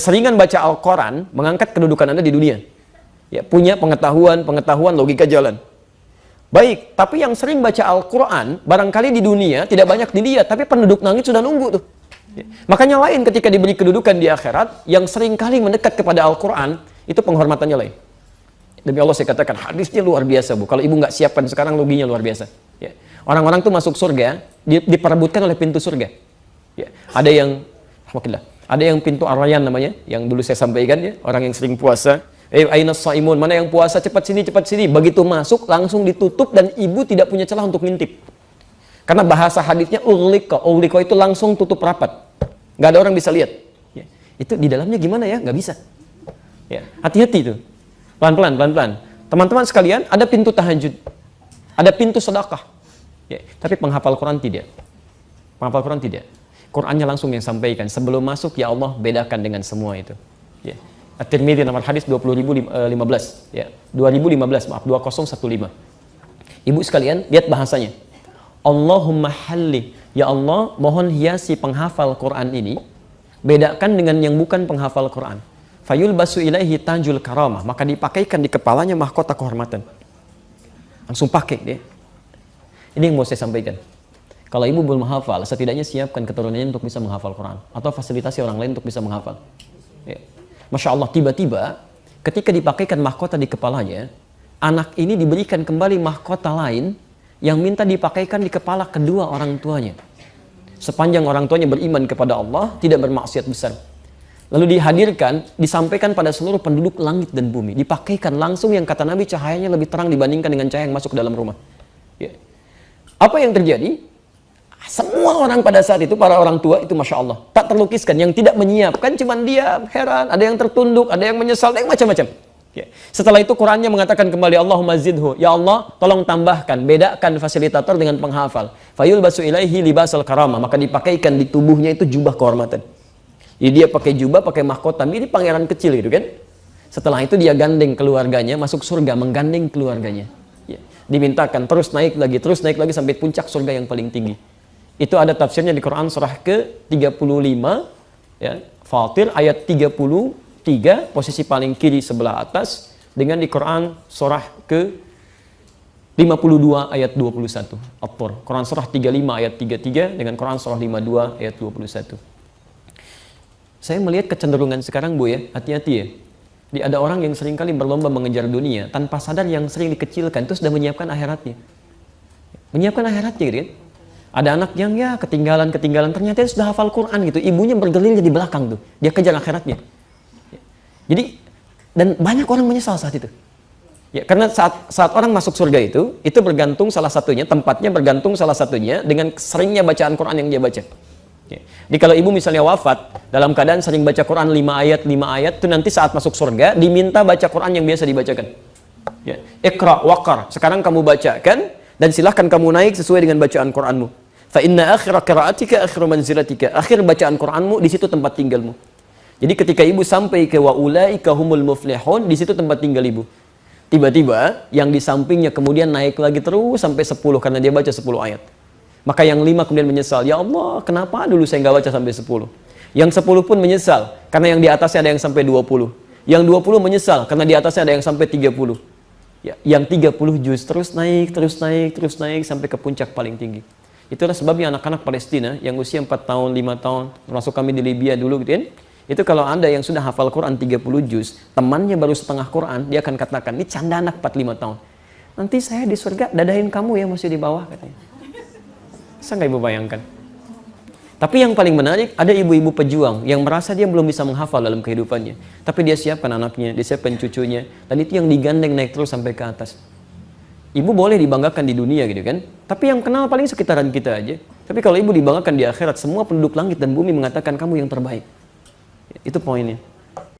Keseringan baca Al-Quran mengangkat kedudukan Anda di dunia. Ya, punya pengetahuan logika jalan. Baik, tapi yang sering baca Al-Quran, barangkali di dunia tidak banyak dilihat, tapi penduduk langit sudah nunggu tuh. Ya. Makanya lain ketika diberi kedudukan di akhirat, yang sering kali mendekat kepada Al-Quran, itu penghormatannya lain. Demi Allah saya katakan, hadisnya luar biasa, Bu. Kalau ibu nggak siapkan sekarang, loginya luar biasa. Ya. Orang-orang tuh masuk surga, diperebutkan oleh pintu surga. Ya. Ada yang pintu Ar-Rayyan namanya, yang dulu saya sampaikan ya, orang yang sering puasa. Ainas shaimun, mana yang puasa, cepat sini, cepat sini. Begitu masuk, langsung ditutup dan ibu tidak punya celah untuk ngintip. Karena bahasa hadisnya ughliqa itu langsung tutup rapat. Nggak ada orang bisa lihat. Ya. Itu di dalamnya gimana ya? Nggak bisa. Ya. Hati-hati itu. Pelan-pelan. Teman-teman sekalian, ada pintu tahajud. Ada pintu sedekah. Ya. Tapi penghafal Quran tidak. Penghafal Quran tidak. Qurannya langsung yang sampaikan. Sebelum masuk, ya Allah, bedakan dengan semua itu. Ya. At-Tirmidzi nomor hadis 20.015. Ya. 2015, maaf, 2015. Ibu sekalian, lihat bahasanya. Allahumma halli, ya Allah, mohon hiasi penghafal Quran ini, bedakan dengan yang bukan penghafal Quran. Fayul basu ilaihi tanjul karamah, maka dipakaikan di kepalanya mahkota kehormatan. Langsung pakai dia. Ini yang mau saya sampaikan. Kalau ibu belum menghafal, setidaknya siapkan keturunannya untuk bisa menghafal Quran, atau fasilitasi orang lain untuk bisa menghafal. Ya. Masya Allah, tiba-tiba ketika dipakaikan mahkota di kepalanya, anak ini diberikan kembali mahkota lain yang minta dipakaikan di kepala kedua orang tuanya. Sepanjang orang tuanya beriman kepada Allah, tidak bermaksiat besar. Lalu dihadirkan, disampaikan pada seluruh penduduk langit dan bumi. Dipakaikan langsung yang kata Nabi cahayanya lebih terang dibandingkan dengan cahaya yang masuk ke dalam rumah. Ya. Apa yang terjadi? Semua orang pada saat itu, para orang tua itu Masya Allah, tak terlukiskan. Yang tidak menyiapkan, cuman dia heran. Ada yang tertunduk, ada yang menyesal, ada yang macam-macam. Ya. Setelah itu Qurannya mengatakan kembali, Allahumma zidhu, ya Allah tolong tambahkan, bedakan fasilitator dengan penghafal. Fayul basu ilaihi libasal karamah, maka dipakaikan di tubuhnya itu jubah kehormatan. Jadi dia pakai jubah, pakai mahkota, mirip pangeran kecil gitu kan. Setelah itu dia gandeng keluarganya, masuk surga, menggandeng keluarganya. Ya. Dimintakan terus naik lagi sampai puncak surga yang paling tinggi. Itu ada tafsirnya di Quran surah ke-35 ya, Fatir ayat 33, posisi paling kiri sebelah atas, dengan di Quran surah ke-52 ayat 21 At-Tur. Quran surah 35 ayat 33 dengan Quran surah 52 ayat 21. Saya melihat kecenderungan sekarang, Bu ya, hati-hati ya. Ada orang yang seringkali berlomba mengejar dunia, tanpa sadar yang sering dikecilkan itu sudah menyiapkan akhiratnya. Menyiapkan akhiratnya gitu kan. Ada anak yang ya ketinggalan, ternyata dia sudah hafal Quran gitu. Ibunya bergerilya di belakang tuh. Dia kejar akhiratnya. Jadi, dan banyak orang menyesal saat itu. Ya, karena saat orang masuk surga itu bergantung salah satunya, tempatnya bergantung salah satunya dengan seringnya bacaan Quran yang dia baca. Ya. Jadi kalau ibu misalnya wafat, dalam keadaan sering baca Quran 5 ayat, itu nanti saat masuk surga, diminta baca Quran yang biasa dibacakan. Ya. Iqra waqar, sekarang kamu bacakan, dan silahkan kamu naik sesuai dengan bacaan Quranmu. Fa inna akhira qira'atika akhiru manzilatika. Akhir bacaan Quranmu di situ tempat tinggalmu. Jadi ketika ibu sampai ke wa ulaika humul muflihun, di situ tempat tinggal ibu. Tiba-tiba yang di sampingnya kemudian naik lagi terus sampai 10 karena dia baca 10 ayat. Maka yang 5 kemudian menyesal, ya Allah, kenapa dulu saya nggak baca sampai 10? Yang 10 pun menyesal karena yang di atasnya ada yang sampai 20. Yang 20 menyesal karena di atasnya ada yang sampai 30. Ya, yang 30 juz terus naik sampai ke puncak paling tinggi. Itulah sebabnya anak-anak Palestina yang usia 4 tahun, 5 tahun, termasuk kami di Libya dulu gitu kan. Itu kalau Anda yang sudah hafal Quran 30 juz, temannya baru setengah Quran, dia akan katakan, ini canda anak 4-5 tahun. Nanti saya di surga dadahin kamu ya masih di bawah katanya. Bisa nggak ibu bayangkan? Tapi yang paling menarik, ada ibu-ibu pejuang yang merasa dia belum bisa menghafal dalam kehidupannya. Tapi dia siapkan anaknya, dia siapkan cucunya, dan itu yang digandeng naik terus sampai ke atas. Ibu boleh dibanggakan di dunia gitu kan, tapi yang kenal paling sekitaran kita aja. Tapi kalau ibu dibanggakan di akhirat, semua penduduk langit dan bumi mengatakan kamu yang terbaik. Itu poinnya.